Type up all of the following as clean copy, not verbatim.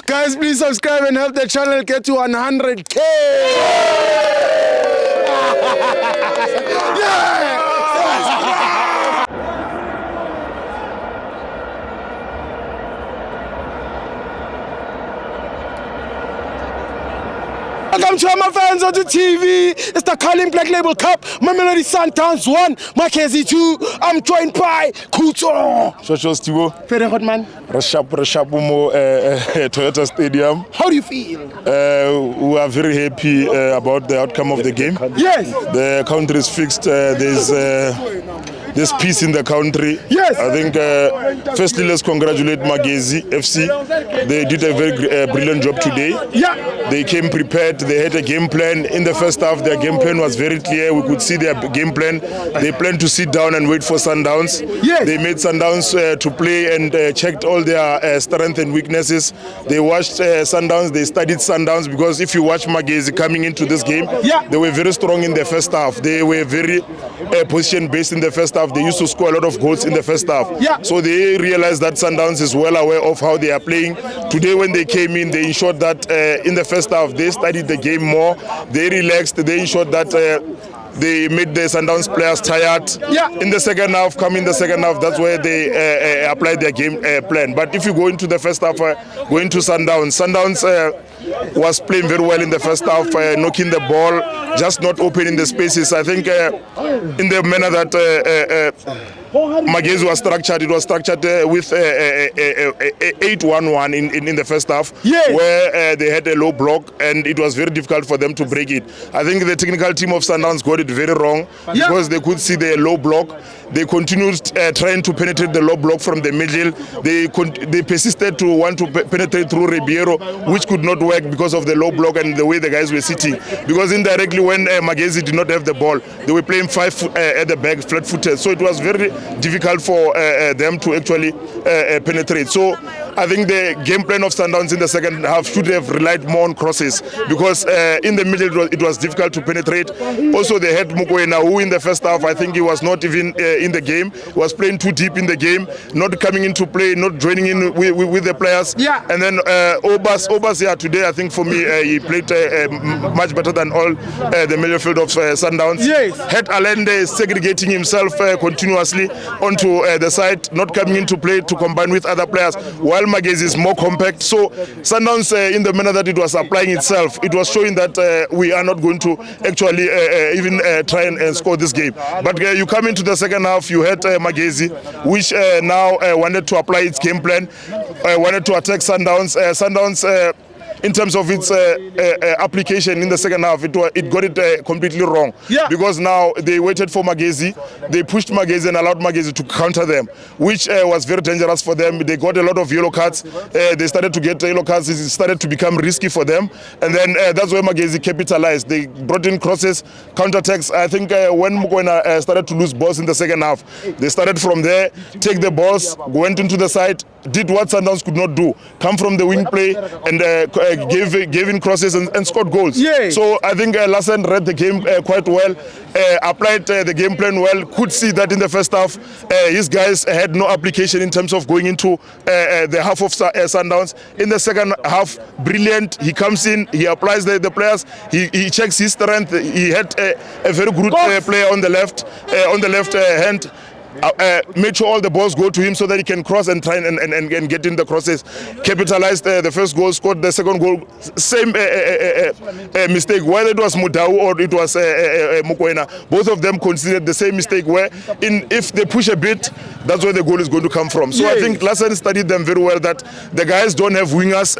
Guys, please subscribe and help the channel get to 100K. Yeah! Welcome to my fans on the TV. It's the Carling Black Label Cup. Mamelodi Sundowns 1, Magesi 2. I'm joined by Kuto. Stiwo. Very hot man. Rashapumo Toyota Stadium. How do you feel? We are very happy about the outcome of the game. Yes. The country is fixed. There's peace in the country. Yes. I think, firstly, let's congratulate Magesi FC. They did a very brilliant job today. Yeah. They came prepared. They had a game plan. In the first half, their game plan was very clear. We could see their game plan. They planned to sit down and wait for Sundowns. Yes. They made Sundowns to play and checked all their strengths and weaknesses. They watched Sundowns. They studied Sundowns because if you watch Magesi coming into this game, yeah, they were very strong in the first half. They were very position-based in the first half. They used to score a lot of goals in the first half. Yeah. So they realized that Sundowns is well aware of how they are playing. Today when they came in, they ensured that in the first half, they studied the game more. They relaxed. They ensured that they made the Sundowns players tired. Yeah. In the second half, that's where they applied their game plan. But if you go into the first half, going to Sundowns was playing very well in the first half, knocking the ball, just not opening the spaces. I think in the manner that Magesi was structured, it was structured with 8-1-1 in the first half, yes, where they had a low block and it was very difficult for them to break it. I think the technical team of Sundowns got it very wrong, yeah, because they could see the low block. They continued trying to penetrate the low block from the middle. They persisted to want to penetrate through Ribeiro, which could not work because of the low block and the way the guys were sitting. Because indirectly, when Magesi did not have the ball, they were playing 5 at the back, flat-footed. So it was very difficult for them to actually penetrate. So I think the game plan of Sundowns in the second half should have relied more on crosses, because in the middle it was difficult to penetrate. Also, they had Mukwena, who in the first half, I think he was not even in the game. He was playing too deep in the game, not coming into play, not joining in with the players. Yeah. And then Obas, yeah, today I think for me he played much better than all the midfield of Sundowns. Yes. Had Allende segregating himself continuously onto the side, not coming into play to combine with other players, while Magesi is more compact. So Sundowns, in the manner that it was applying itself, it was showing that we are not going to actually even try and score this game. But you come into the second half, you had Magesi, which now wanted to apply its game plan, wanted to attack Sundowns. In terms of its application in the second half, it got it completely wrong. Yeah. Because now they waited for Magesi, they pushed Magesi and allowed Magesi to counter them, which was very dangerous for them. They got a lot of yellow cards. They started to get yellow cards. It started to become risky for them. And then that's where Magesi capitalized. They brought in crosses, counterattacks. I think when Mukwena started to lose balls in the second half, they started from there, take the balls, went into the side, did what Sundowns could not do, come from the wing play and gave in crosses and scored goals. Yeah. So I think Lassen read the game quite well, applied the game plan well, could see that in the first half his guys had no application in terms of going into the half of Sundowns. In the second half, brilliant. He comes in, he applies the players, he checks his strength. He had a very good player on the left hand. Made sure all the balls go to him so that he can cross and try and get in the crosses. Capitalized the first goal, scored the second goal. Same mistake, whether it was Mudau or it was Mukwena. Both of them considered the same mistake, where if they push a bit, that's where the goal is going to come from. So yeah, I think Lassen studied them very well, that the guys don't have wingers.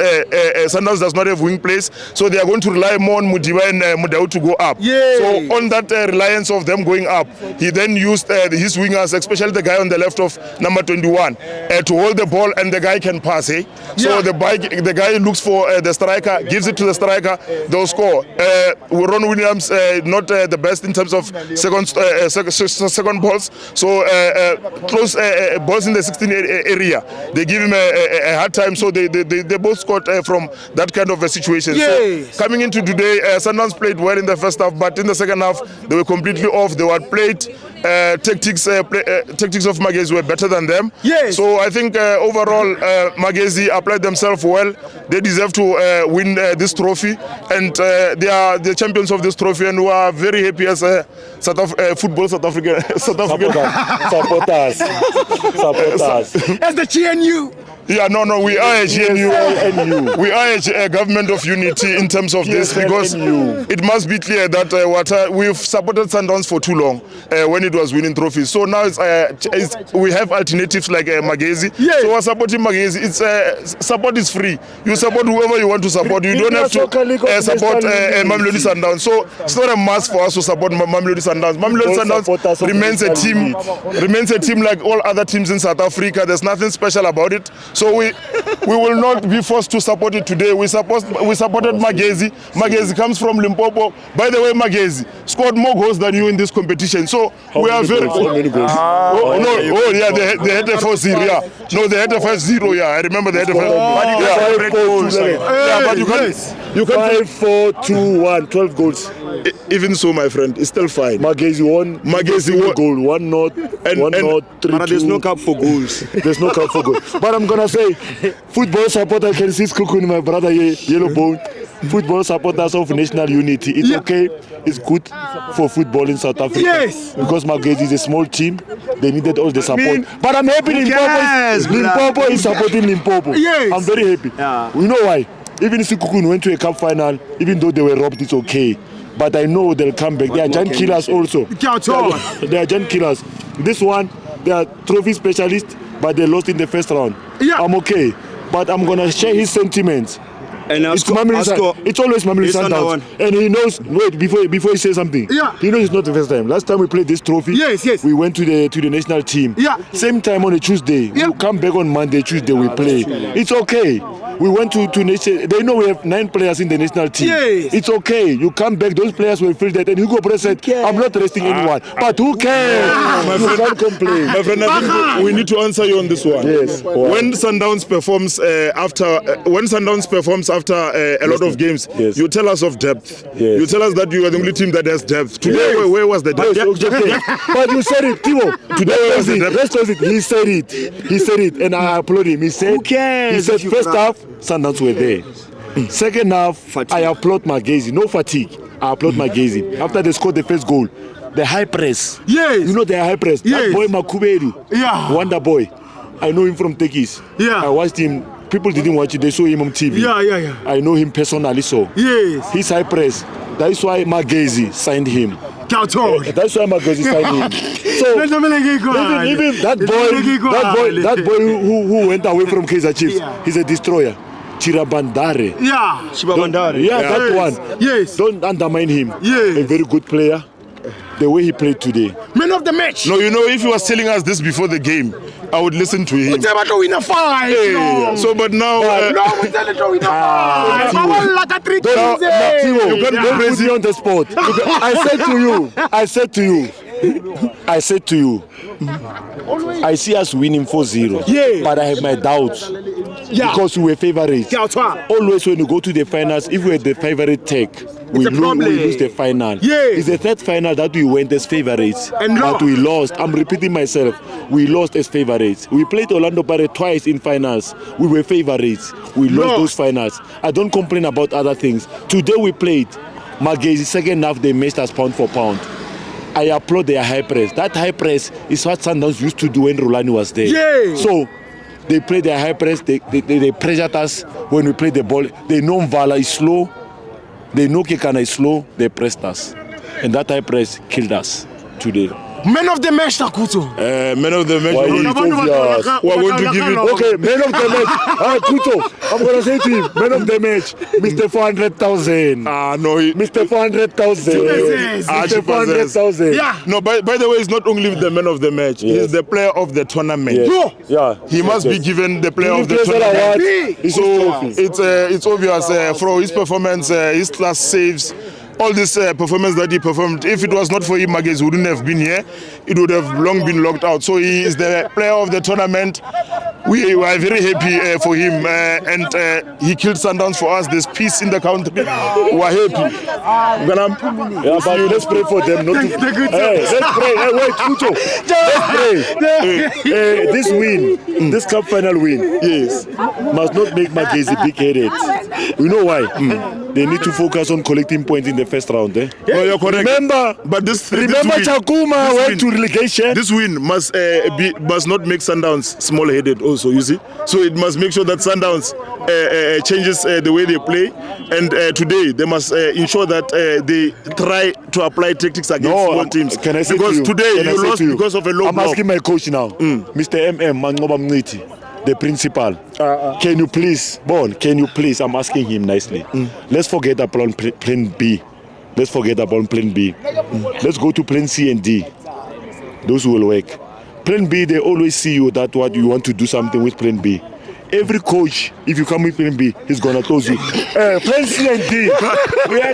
Sundowns does not have wing plays, so they are going to rely more on Mudiwa and Mudau to go up. Yeah. So on that reliance of them going up, he then used his wingers, especially the guy on the left of number 21, to hold the ball, and the guy can pass. So yeah, the guy looks for the striker, gives it to the striker, they'll score. Ron Williams, not the best in terms of second balls, so close balls in the 16 area. They give him a hard time, so they both scored from that kind of a situation. Yes. So coming into today, Sundowns played well in the first half, but in the second half, they were completely off. They were played tactics of Magesi were better than them. Yes. So I think overall Magesi applied themselves well. They deserve to win this trophy, and they are the champions of this trophy, and we are very happy as football South African supporters. As the GNU. Yeah, no, we are a GNU. We are a government of unity in terms of this, because it must be clear that we've supported Sundowns for too long when it was winning trophies. So now we have alternatives like Magesi. Yes. So we're supporting Magesi. Support is free. You support whoever you want to support. You don't have to support Mamelodi Sundowns. So it's not a must for us to support Mamelodi Sundowns. Mamelodi Sundowns remains a team like all other teams in South Africa. There's nothing special about it. So we will not be forced to support it today. We supported Magesi. Magesi comes from Limpopo. By the way, Magesi scored more goals than you in this competition. So we are very. How many goals? Yeah, they had a 4-0. Yeah, no, they had a 5-0. Yeah, I remember they had a 5-0. But you can 5-4-2-1, 12 goals. Even so, my friend, it's still fine. Magesi won. Magesi won. Goal 1-0, 1-0, 3-2. But there's no cup for goals. There's no cup for goals. But I'm gonna say, football supporter can see Skukuni, my brother here, Yellow Bone. Football supporters of national unity. It's okay. It's good for football in South Africa. Yes. Because Magesi is a small team. They needed all the support. But I'm happy Limpopo is supporting Limpopo. Yes. I'm very happy. Yeah. You know why? Even Sikukuni went to a cup final, even though they were robbed, it's okay. But I know they'll come back. They are giant killers also. They are giant killers. This one, they are trophy specialists, but they lost in the first round. Yeah. I'm okay. But I'm going to share his sentiments. And It's always Mamelodi Sundowns. And he knows, wait, before he says something, he knows it's not the first time. Last time we played this trophy, we went to the national team. Same time on a Tuesday. We come back on Monday, Tuesday we play. It's okay. We went to nation. They know we have 9 players in the national team. It's okay. You come back, those players will feel that. And Hugo Press said, I'm not resting anyone. But who cares? You can't complain. My friend, I think we need to answer you on this one. Yes. When Sundowns performs after a lot of games, you tell us of depth. You tell us that you are the only team that has depth. Today, where was the depth? But you said it, Timo. Today, let's close it. He said it, and I applaud him. He said, he said, first half, Sundowns were there. Second half, I applaud Magesi. No fatigue. I applaud Magesi. After they scored the first goal, the high press. Yes. You know the high press. That boy Makuberu. Wonder boy. I know him from Tekis. I watched him. People didn't watch it. They saw him on TV. I know him personally. So his high press. That's why Magesi signed him. That's why Magesi signed him. So even that boy who went away from Kaizer Chiefs, he's a destroyer. Chirabandare. That one. Don't undermine him. A very good player. The way he played today. Man of the match. No, you know, if he was telling us this before the game, I would listen to him. So, but now... You can't put me on the spot. I said to you, I see us winning 4-0, but I have my doubts because we were favorites. Always when you go to the finals, if we're the favorite tech, we lose the final. It's the third final that we went as favorites, but we lost. I'm repeating myself. We lost as favorites. We played Orlando Pirates twice in finals. We were favorites. We lost those finals. I don't complain about other things. Today we played Magesi, second half they missed us pound for pound. I applaud their high press. That high press is what Sundowns used to do when Rolani was there. So they play their high press. They pressured us when we play the ball. They know Mvala is slow. They know Kekana is slow. They pressed us. And that high press killed us today. Man of the match, Takuto. Man of the match. We're going to give it. Okay, man of the match. Kuto, I'm going to say to him, man of the match, Mr. 400,000. No. Mr. 400,000. Mr. 400,000. No, by the way, it's not only the man of the match. He's the player of the tournament. He must be given the player of the tournament. So it's obvious from his performance, his class saves. all this performance that he performed. If it was not for him, Magesi wouldn't have been here. It would have long been locked out. So he is the player of the tournament. We are very happy for him, and he killed Sundowns for us. There's peace in the country. We are happy. Yeah, but let's pray for them. Not to, let's pray. Hey, wait, Kuto. Let's pray. This win, this cup final win, yes, must not make Magesi big-headed. You know why? They need to focus on collecting points in the first round. Eh? No, you're correct. Remember, Chakuma went to relegation. This win must not make Sundowns small-headed also, you see. So it must make sure that Sundowns changes the way they play. And today, they must ensure that they try to apply tactics against small teams. Can I say because to you? Today, you lost because of a low I'm block. asking my coach now, Mr. Mangoba Mniti, the principal. Can you please, I'm asking him nicely. Let's forget about plan B. Let's forget about plan B. Let's go to plan C and D. Those will work. Plan B, they always see you that what you want to do something with plan B. Every coach, if you come with plan B, he's gonna close you. Plan C and D. We are